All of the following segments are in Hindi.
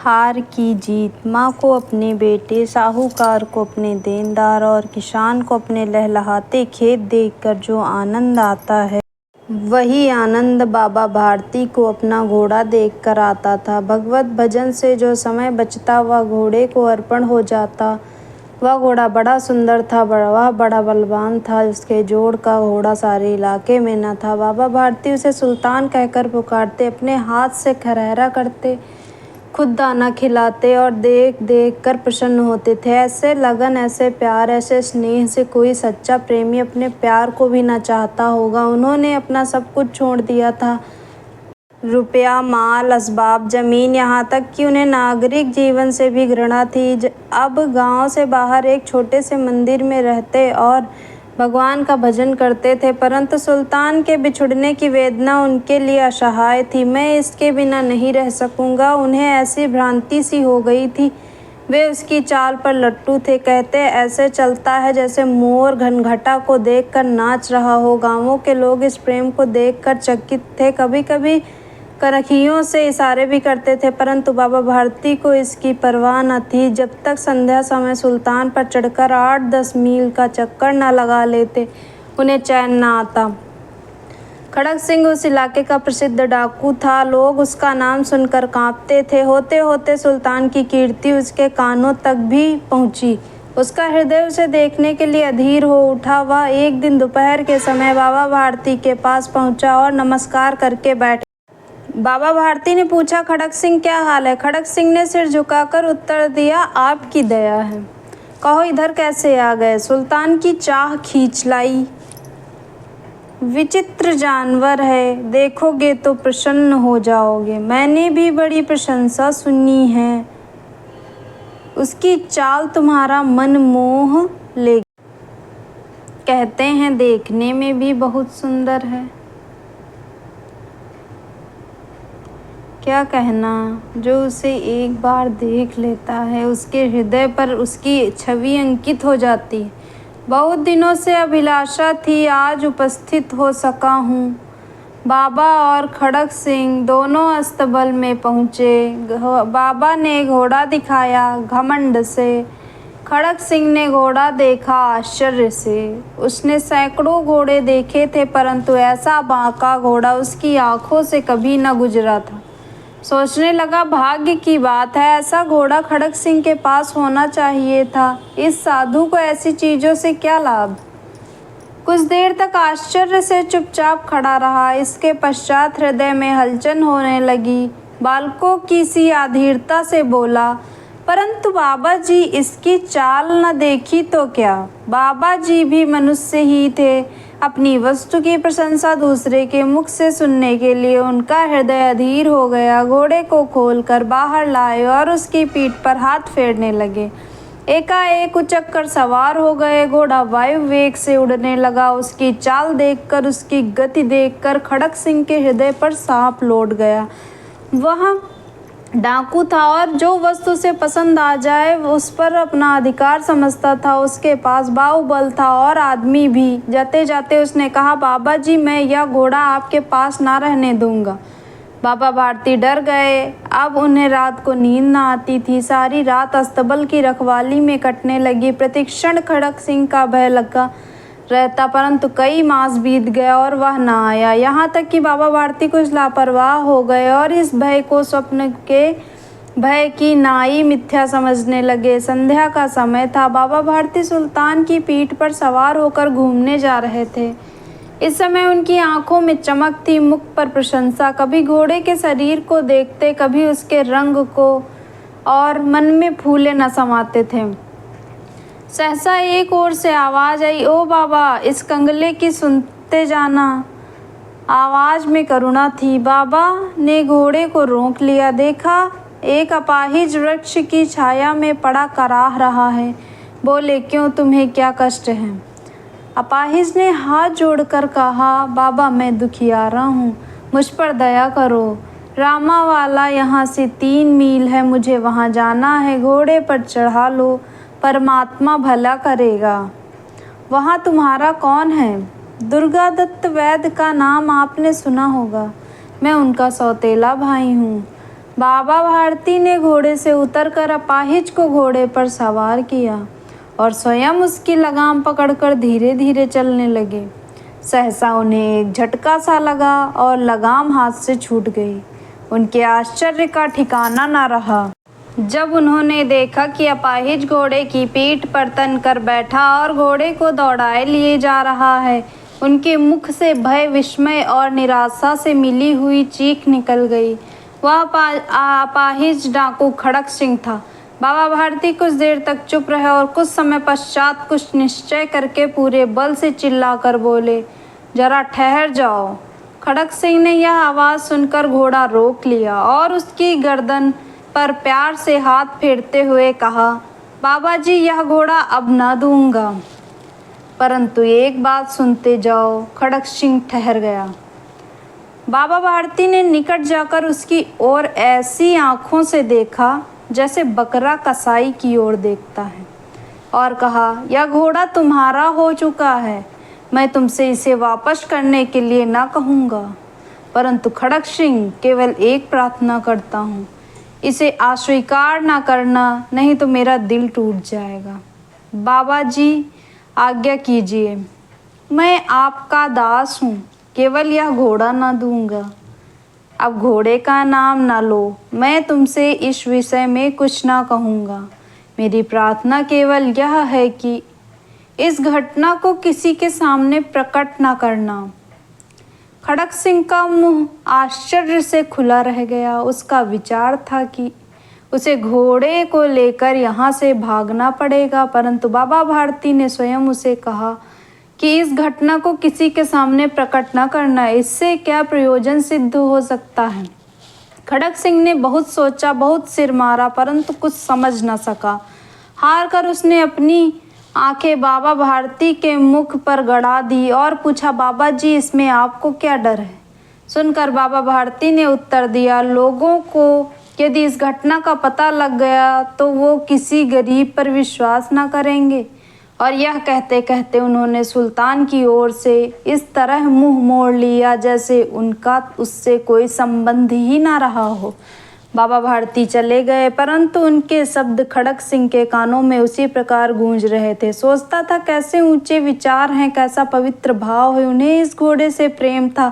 हार की जीत। माँ को अपने बेटे, साहूकार को अपने देनदार और किसान को अपने लहलहाते खेत देखकर जो आनंद आता है, वही आनंद बाबा भारती को अपना घोड़ा देखकर आता था। भगवत भजन से जो समय बचता वह घोड़े को अर्पण हो जाता। वह घोड़ा बड़ा सुंदर था, वह बड़ा बलवान था। उसके जोड़ का घोड़ा सारे इलाके में न था। बाबा भारती उसे सुल्तान कहकर पुकारते, अपने हाथ से खरहरा करते, खुद दाना खिलाते और देख देख कर प्रसन्न होते थे। ऐसे लगन, ऐसे प्यार, ऐसे स्नेह से कोई सच्चा प्रेमी अपने प्यार को भी न चाहता होगा। उन्होंने अपना सब कुछ छोड़ दिया था, रुपया, माल, असबाब, जमीन, यहाँ तक कि उन्हें नागरिक जीवन से भी घृणा थी। अब गांव से बाहर एक छोटे से मंदिर में रहते और भगवान का भजन करते थे, परंतु सुल्तान के बिछुड़ने की वेदना उनके लिए असहाय थी। मैं इसके बिना नहीं रह सकूंगा। उन्हें ऐसी भ्रांति सी हो गई थी, वे उसकी चाल पर लट्टू थे। कहते ऐसे चलता है जैसे मोर घनघटा को देखकर नाच रहा हो। गांवों के लोग इस प्रेम को देखकर चकित थे, कभी कभी कनखियों से इशारे भी करते थे, परंतु बाबा भारती को इसकी परवाह न थी। जब तक संध्या समय सुल्तान पर चढ़कर 8-10 मील का चक्कर न लगा लेते, उन्हें चैन न आता। खड़क सिंह उस इलाके का प्रसिद्ध डाकू था। लोग उसका नाम सुनकर कांपते थे। होते होते सुल्तान की कीर्ति उसके कानों तक भी पहुंची। उसका हृदय उसे देखने के लिए अधीर हो उठा। वह एक दिन दोपहर के समय बाबा भारती के पास पहुंचा और नमस्कार करके बैठ। बाबा भारती ने पूछा, खड़क सिंह क्या हाल है? खड़क सिंह ने सिर झुकाकर उत्तर दिया, आपकी दया है। कहो इधर कैसे आ गए? सुल्तान की चाह खींच लाई। विचित्र जानवर है, देखोगे तो प्रसन्न हो जाओगे। मैंने भी बड़ी प्रशंसा सुनी है। उसकी चाल तुम्हारा मन मोह लेगी। कहते हैं देखने में भी बहुत सुंदर है। क्या कहना, जो उसे एक बार देख लेता है उसके हृदय पर उसकी छवि अंकित हो जाती है। बहुत दिनों से अभिलाषा थी, आज उपस्थित हो सका हूँ। बाबा और खड़क सिंह दोनों अस्तबल में पहुँचे। बाबा ने घोड़ा दिखाया घमंड से, खड़क सिंह ने घोड़ा देखा आश्चर्य से। उसने सैकड़ों घोड़े देखे थे, परंतु ऐसा बांका घोड़ा उसकी आंखों से कभी न गुजरा था। सोचने लगा, भाग्य की बात है, ऐसा घोड़ा खड़क सिंह के पास होना चाहिए था। इस साधु को ऐसी चीज़ों से क्या लाभ? कुछ देर तक आश्चर्य से चुपचाप खड़ा रहा। इसके पश्चात हृदय में हलचल होने लगी। बालकों की सी अधीरता से बोला, परंतु बाबा जी इसकी चाल न देखी तो क्या? बाबा जी भी मनुष्य ही थे। अपनी वस्तु की प्रशंसा दूसरे के मुख से सुनने के लिए उनका हृदय अधीर हो गया। घोड़े को खोलकर बाहर लाए और उसकी पीठ पर हाथ फेरने लगे। एकाएक उचक कर सवार हो गए। घोड़ा वायु वेग से उड़ने लगा। उसकी चाल देखकर, उसकी गति देखकर खड़क सिंह के हृदय पर सांप लौट गया। वह डाकू था और जो वस्तु से पसंद आ जाए उस पर अपना अधिकार समझता था। उसके पास बाहुबल था और आदमी भी। जाते जाते उसने कहा, बाबा जी मैं यह घोड़ा आपके पास ना रहने दूंगा। बाबा भारती डर गए। अब उन्हें रात को नींद न आती थी। सारी रात अस्तबल की रखवाली में कटने लगी। प्रतिक्षण खड़क सिंह का भय लगा रहता, परंतु कई मास बीत गया और वह न आया। यहाँ तक कि बाबा भारती कुछ लापरवाह हो गए और इस भय को स्वप्न के भय की नाई मिथ्या समझने लगे। संध्या का समय था। बाबा भारती सुल्तान की पीठ पर सवार होकर घूमने जा रहे थे। इस समय उनकी आंखों में चमक थी, मुख पर प्रशंसा। कभी घोड़े के शरीर को देखते, कभी उसके रंग को, और मन में फूले न समाते थे। सहसा एक ओर से आवाज आई, ओ बाबा इस कंगले की सुनते जाना। आवाज में करुणा थी। बाबा ने घोड़े को रोक लिया। देखा एक अपाहिज वृक्ष की छाया में पड़ा कराह रहा है। बोले, क्यों, तुम्हें क्या कष्ट है? अपाहिज ने हाथ जोड़कर कहा, बाबा मैं दुखियारा हूँ, मुझ पर दया करो। रामावाला यहाँ से 3 मील है, मुझे वहाँ जाना है। घोड़े पर चढ़ा लो, परमात्मा भला करेगा। वहाँ तुम्हारा कौन है? दुर्गा दत्त वैद्य का नाम आपने सुना होगा। मैं उनका सौतेला भाई हूँ। बाबा भारती ने घोड़े से उतरकर अपाहिज को घोड़े पर सवार किया और स्वयं उसकी लगाम पकड़कर धीरे धीरे चलने लगे। सहसा उन्हें एक झटका सा लगा और लगाम हाथ से छूट गई। उनके आश्चर्य का ठिकाना न रहा जब उन्होंने देखा कि अपाहिज घोड़े की पीठ पर तन कर बैठा और घोड़े को दौड़ाए लिए जा रहा है। उनके मुख से भय, विस्मय और निराशा से मिली हुई चीख निकल गई। वह अपाहिज डाकू खड़क सिंह था। बाबा भारती कुछ देर तक चुप रहे और कुछ समय पश्चात कुछ निश्चय करके पूरे बल से चिल्लाकर बोले, जरा ठहर जाओ। खड़क सिंह ने यह आवाज़ सुनकर घोड़ा रोक लिया और उसकी गर्दन पर प्यार से हाथ फेरते हुए कहा, बाबा जी, यह घोड़ा अब न दूंगा। परंतु एक बात सुनते जाओ। खड़क सिंह ठहर गया। बाबा भारती ने निकट जाकर उसकी ओर ऐसी आंखों से देखा जैसे बकरा कसाई की ओर देखता है और कहा, यह घोड़ा तुम्हारा हो चुका है। मैं तुमसे इसे वापस करने के लिए ना कहूँगा, परंतु खड़क सिंह, केवल एक प्रार्थना करता हूँ, इसे अस्वीकार ना करना, नहीं तो मेरा दिल टूट जाएगा। बाबा जी, आज्ञा कीजिए, मैं आपका दास हूँ, केवल यह घोड़ा ना दूंगा। अब घोड़े का नाम ना लो, मैं तुमसे इस विषय में कुछ ना कहूँगा। मेरी प्रार्थना केवल यह है कि इस घटना को किसी के सामने प्रकट ना करना। खड़क सिंह का मुंह आश्चर्य से खुला रह गया। उसका विचार था कि उसे घोड़े को लेकर यहाँ से भागना पड़ेगा, परंतु बाबा भारती ने स्वयं उसे कहा कि इस घटना को किसी के सामने प्रकट न करना, इससे क्या प्रयोजन सिद्ध हो सकता है। खड़क सिंह ने बहुत सोचा, बहुत सिर मारा, परंतु कुछ समझ न सका। हार कर उसने अपनी आंखें बाबा भारती के मुख पर गड़ा दी और पूछा, बाबा जी, इसमें आपको क्या डर है? सुनकर बाबा भारती ने उत्तर दिया, लोगों को यदि इस घटना का पता लग गया तो वो किसी गरीब पर विश्वास न करेंगे। और यह कहते कहते उन्होंने सुल्तान की ओर से इस तरह मुंह मोड़ लिया जैसे उनका उससे कोई संबंध ही ना रहा हो। बाबा भारती चले गए, परंतु उनके शब्द खड़क सिंह के कानों में उसी प्रकार गूंज रहे थे। सोचता था, कैसे ऊंचे विचार हैं, कैसा पवित्र भाव है। उन्हें इस घोड़े से प्रेम था।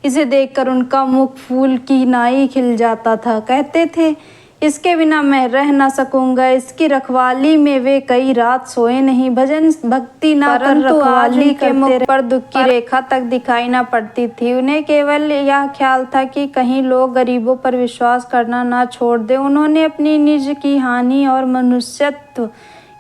इसे देखकर उनका मुख फूल की नाई खिल जाता था। कहते थे, इसके बिना मैं रह ना सकूंगा। इसकी रखवाली में वे कई रात सोए नहीं, भजन भक्ति ना कर रखवाली के मुख पर दुख की रेखा तक दिखाई ना पड़ती थी। उन्हें केवल यह ख्याल था कि कहीं लोग गरीबों पर विश्वास करना ना छोड़ दे। उन्होंने अपनी निज की हानि और मनुष्यत्व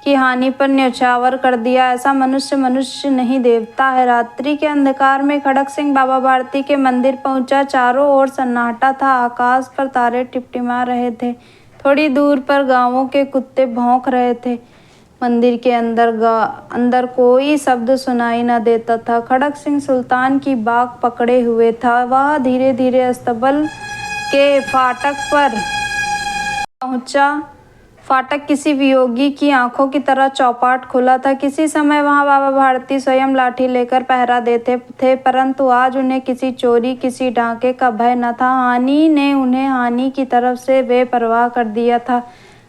की हानि पर न्यौछावर कर दिया। ऐसा मनुष्य मनुष्य नहीं, देवता है। रात्रि के अंधकार में खड़क सिंह बाबा भारती के मंदिर पहुंचा। चारों ओर सन्नाटा था। आकाश पर तारे टिमटिमा रहे थे। थोड़ी दूर पर गांवों के कुत्ते भौंक रहे थे। मंदिर के अंदर कोई शब्द सुनाई न देता था। खड़क सिंह सुल्तान की बाग पकड़े हुए था। वह धीरे धीरे अस्तबल के फाटक पर पहुंचा। फाटक किसी वियोगी की आंखों की तरह चौपाट खुला था। किसी समय वहां बाबा भारती स्वयं लाठी लेकर पहरा देते थे, परंतु आज उन्हें किसी चोरी, किसी डाके का भय न था। हानि ने उन्हें हानि की तरफ से बेपरवाह कर दिया था।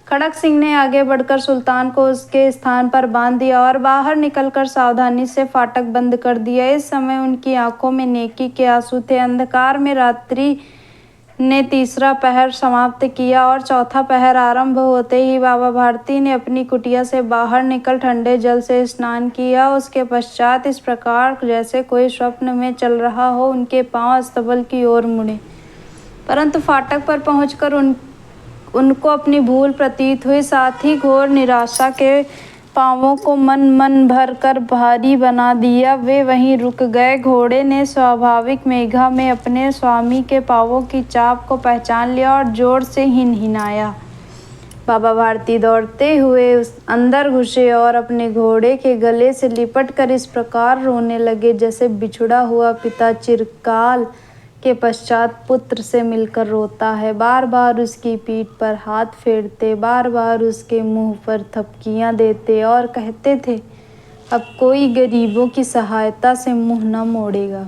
खड़क सिंह ने आगे बढ़कर सुल्तान को उसके स्थान पर बांध दिया और बाहर निकलकर सावधानी से फाटक बंद कर दिया। इस समय उनकी आंखों में नेकी के आंसू थे। अंधकार में रात्रि ने तीसरा पहर समाप्त किया और चौथा पहर आरंभ होते ही बाबा भारती ने अपनी कुटिया से बाहर निकल ठंडे जल से स्नान किया। उसके पश्चात इस प्रकार जैसे कोई स्वप्न में चल रहा हो, उनके पांव अस्तबल की ओर मुड़े, परंतु फाटक पर पहुंचकर उनको अपनी भूल प्रतीत हुई। साथ ही घोर निराशा के पांवों को मन भर कर भारी बना दिया। वे वहीं रुक गए। घोड़े ने स्वाभाविक मेघा में अपने स्वामी के पांवों की चाप को पहचान लिया और जोर से हिनहिनाया। बाबा भारती दौड़ते हुए अंदर घुसे और अपने घोड़े के गले से लिपट कर इस प्रकार रोने लगे जैसे बिछुड़ा हुआ पिता चिरकाल के पश्चात पुत्र से मिलकर रोता है। बार बार उसकी पीठ पर हाथ फेरते, बार बार उसके मुंह पर थपकियां देते और कहते थे, अब कोई गरीबों की सहायता से मुंह न मोड़ेगा।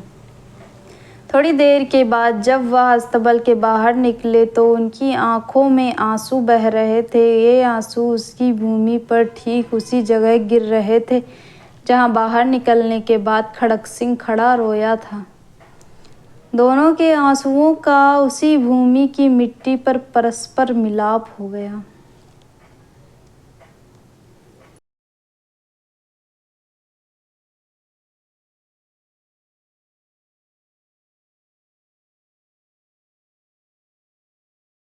थोड़ी देर के बाद जब वह अस्तबल के बाहर निकले तो उनकी आंखों में आंसू बह रहे थे। ये आंसू उसकी भूमि पर ठीक उसी जगह गिर रहे थे जहां बाहर निकलने के बाद खड़क सिंह खड़ा रोया था। दोनों के आंसुओं का उसी भूमि की मिट्टी पर परस्पर मिलाप हो गया।